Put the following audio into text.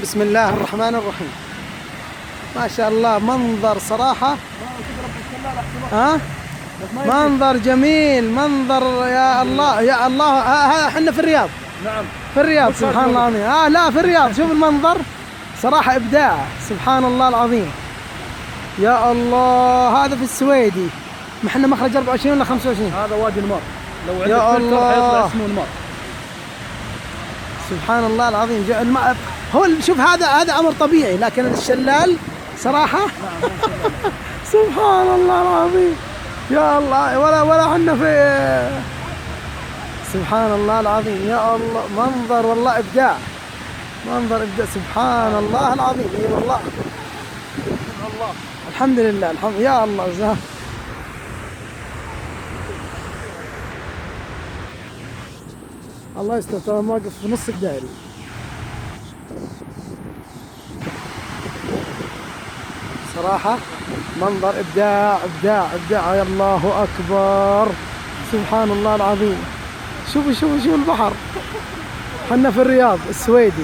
بسم الله الرحمن الرحيم. ما شاء الله منظر صراحة، منظر جميل، منظر يا الله يا الله. احنا في الرياض. نعم في الرياض سبحان الله العظيم. لا في الرياض. شوف المنظر صراحة إبداع سبحان الله العظيم. يا الله هذا في السويدي. ما احنا مخرج 24 ولا 25؟ هذا وادي المار. لو عندك يا فلتر الله. حيطلع اسمه المار. سبحان الله العظيم. هو شوف هذا أمر طبيعي، لكن الشلال صراحة سبحان الله العظيم. يا الله ولا احنا في سبحان الله العظيم. يا الله منظر والله إبداع، منظر إبداع سبحان الله العظيم. اي والله الله الحمد لله الحمد. يا الله الله يستر. ترى واقف في نص الدائري. صراحة منظر إبداع إبداع إبداع. يا الله أكبر سبحان الله العظيم. شوفوا البحر. حنا في الرياض السويدي.